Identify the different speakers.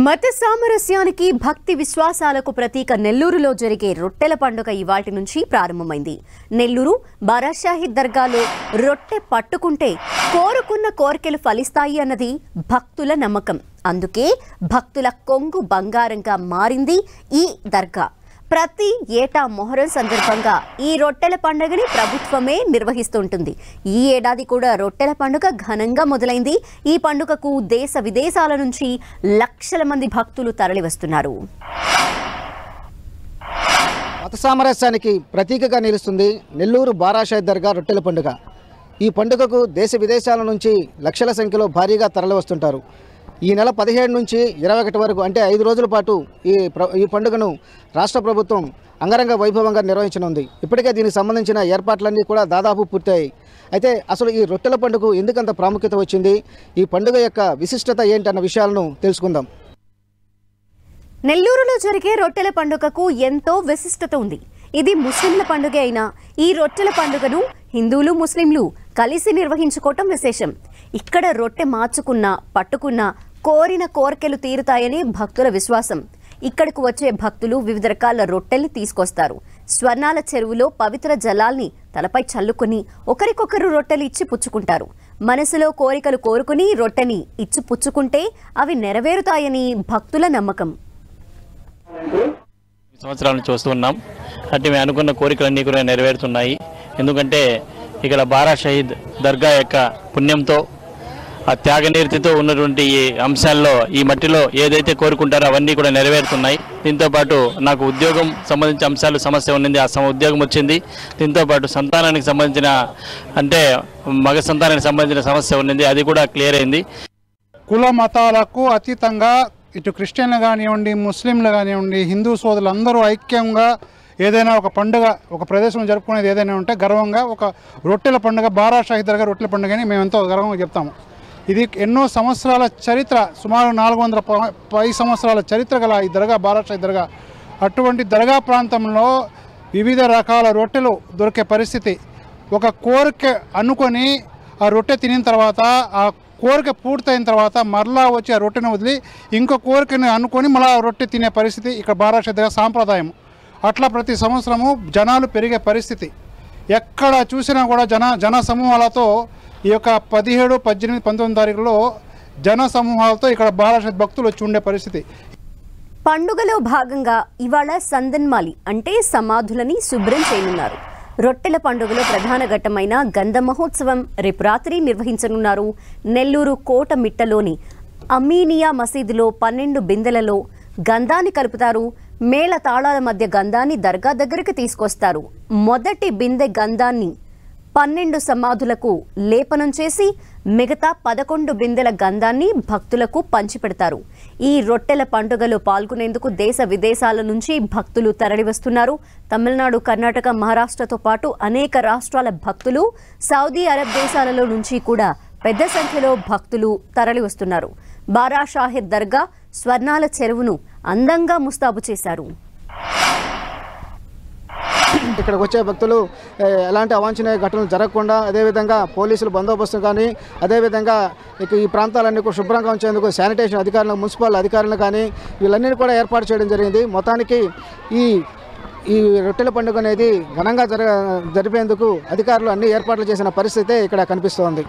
Speaker 1: మత సామరస్యానికి భక్తి విశ్వాసాలకు ప్రతీక నెల్లూరులో జరిగే రొట్టెల పండుగ ఇవాల్టి నుంచి ప్రారంభమైంది. నెల్లూరు బారాషాహిద్ దర్గాలో రొట్టె పట్టుకుంటే కోరుకున్న కోరికలు ఫలిస్తాయి అన్నది భక్తుల నమ్మకం. అందుకే భక్తుల కొంగు బంగారంగా మారింది ఈ దర్గా. ప్రతి ఏటా మొహరం సందర్భంగా ఈ రొట్టెల పండుగని ప్రభుత్వమే నిర్వహిస్తుంటుంది. ఈ ఏడాది కూడా రొట్టెల పండుగ ఘనంగా మొదలైంది. ఈ పండుగకు దేశ విదేశాల నుంచి లక్షల మంది భక్తులు తరలివస్తున్నారు.
Speaker 2: మత సామరస్యానికి ప్రతీకగా నిలుస్తుంది నెల్లూరు బారాషాహిద్ దర్గా రొట్టెల పండుగ. ఈ పండుగకు దేశ విదేశాల నుంచి లక్షల సంఖ్యలో భారీగా తరలివస్తుంటారు. ఈ నెల 17 నుంచి 21 వరకు అంటే 5 రోజుల పాటు ఈ పండుగను రాష్ట్ర ప్రభుత్వం అంగరంగ వైభవంగా నిర్వహించనుంది. ఇప్పటికే దీనికి సంబంధించిన ఏర్పాట్లన్నీ కూడా దాదాపు పూర్తయ్యాయి. అయితే అసలు ఈ రొట్టెల పండుగ ఎందుకంత ప్రాముఖ్యత వచ్చింది, ఈ పండుగ యొక్క విశిష్టత ఏంటన్న విషయాలను తెలుసుకుందాం.
Speaker 1: నెల్లూరులో జరిగే రొట్టెల పండుగకు ఎంతో విశిష్టత ఉంది. ఇది ముస్లింల పండుగ అయినా ఈ రొట్టెల పండుగను హిందువులు ముస్లింలు కలిసి నిర్వహించుకోవటం విశేషం. ఇక్కడ రొట్టె మార్చుకున్నా పట్టుకున్నా కోరిన కోరికలు తీరుతాయని భక్తుల విశ్వాసం. ఇక్కడకు వచ్చే భక్తులు వివిధ రకాల రొట్టెల్ని తీసుకొస్తారు. స్వర్ణాల చెరువులో పవిత్ర జలాల్ని తలపై చల్లుకుని ఒకరికొకరు రొట్టెలు ఇచ్చి పుచ్చుకుంటారు. మనసులో కోరికలు కోరుకుని రొట్టెని ఇచ్చి పుచ్చుకుంటే అవి నెరవేరుతాయని భక్తుల నమ్మకం.
Speaker 3: సంవత్సరాల నుంచి వస్తున్నాం. అంటే మేము అనుకున్న కోరికలన్నీ కూడా నెరవేరుతున్నాయి. ఎందుకంటే ఇక్కడ బారాషాహిద్ దర్గా యొక్క పుణ్యంతో ఆ త్యాగనీతితో ఉన్నటువంటి ఈ అంశాల్లో ఈ మట్టిలో ఏదైతే కోరుకుంటారో అవన్నీ కూడా నెరవేరుతున్నాయి. దీంతోపాటు నాకు ఉద్యోగం సంబంధించిన అంశాలు సమస్య ఉన్నది, ఆ ఉద్యోగం వచ్చింది. దీంతోపాటు సంతానానికి సంబంధించిన అంటే మగ సంతానానికి సంబంధించిన సమస్య ఉన్నది, అది కూడా క్లియర్ అయింది.
Speaker 4: కుల మతాలకు అతీతంగా ఇటు క్రిస్టియన్లు కానివ్వండి, ముస్లింలు కానివ్వండి, హిందూ సోదరులు అందరూ ఐక్యంగా ఏదైనా ఒక పండుగ ఒక ప్రదేశంలో జరుపుకునేది ఏదైనా ఉంటే గర్వంగా ఒక రొట్టెల పండుగ బారాషాహిద్ దర్గా రొట్టెల పండుగ అని మేము ఎంతో గర్వంగా చెప్తాము. ఇది ఎన్నో సంవత్సరాల చరిత్ర, సుమారు 410 సంవత్సరాల చరిత్ర గల ఈ దర్గా బారాషాహిద్ దర్గా. అటువంటి దర్గా ప్రాంతంలో వివిధ రకాల రొట్టెలు దొరికే పరిస్థితి. ఒక కోరిక అనుకొని ఆ రొట్టె తినిన తర్వాత ఆ కోరిక పూర్తయిన తర్వాత మరలా వచ్చి ఆ రొట్టెను వదిలి ఇంకో కోరికని అనుకొని మళ్ళీ రొట్టె తినే పరిస్థితి ఇక్కడ బారాషాహిద్ దర్గా సాంప్రదాయం. అట్లా ప్రతి సంవత్సరము జనాలు పెరిగే పరిస్థితి. ఎక్కడ చూసినా కూడా జన సమూహాలతో ఈ యొక్క 17, 18, 19 తారీఖులో జన సమూహాలతో ఇక్కడ బారాషాహిద్ భక్తులు వచ్చి ఉండే పరిస్థితి.
Speaker 1: పండుగలో భాగంగా ఇవాళ సందన్మాలి అంటే సమాధులని శుభ్రం చేయనున్నారు. రొట్టెల పండుగలో ప్రధాన ఘట్టమైన గంధ మహోత్సవం రేపు రాత్రి నిర్వహించనున్నారు. నెల్లూరు కోట మిట్టలోని అమీనియా మసీదులో 12 బిందెలలో గంధాన్ని కలుపుతారు. మేళ తాళాల మధ్య గంధాన్ని దర్గా దగ్గరికి తీసుకొస్తారు. మొదటి బిందె గంధాన్ని 12 సమాధులకు లేపనం చేసి మిగతా 11 బిందెల గంధాన్ని భక్తులకు పంచిపెడతారు. ఈ రొట్టెల పండుగలో పాల్గొనేందుకు దేశ విదేశాల నుంచి భక్తులు తరలివస్తున్నారు. తమిళనాడు, కర్ణాటక, మహారాష్ట్రతో పాటు అనేక రాష్ట్రాల భక్తులు, సౌదీ అరబ్ దేశాలలో నుంచి కూడా పెద్ద సంఖ్యలో భక్తులు తరలివస్తున్నారు. బారాషాహిద్ దర్గా స్వర్ణాల చెరువును అందంగా ముస్తాబు చేశారు.
Speaker 2: ఇక్కడికి వచ్చే భక్తులు ఎలాంటి అవాంఛనీయ ఘటనలు జరగకుండా, అదేవిధంగా పోలీసులు బందోబస్తు కానీ, అదేవిధంగా ఈ ప్రాంతాలన్నీ కూడా శుభ్రంగా ఉంచేందుకు శానిటేషన్ అధికారులు, మున్సిపల్ అధికారులు కానీ వీళ్ళన్నీ కూడా ఏర్పాటు చేయడం జరిగింది. మొత్తానికి ఈ రొట్టెల పండుగ అనేది ఘనంగా జరిపేందుకు అధికారులు అన్ని ఏర్పాట్లు చేసిన పరిస్థితి ఇక్కడ కనిపిస్తోంది.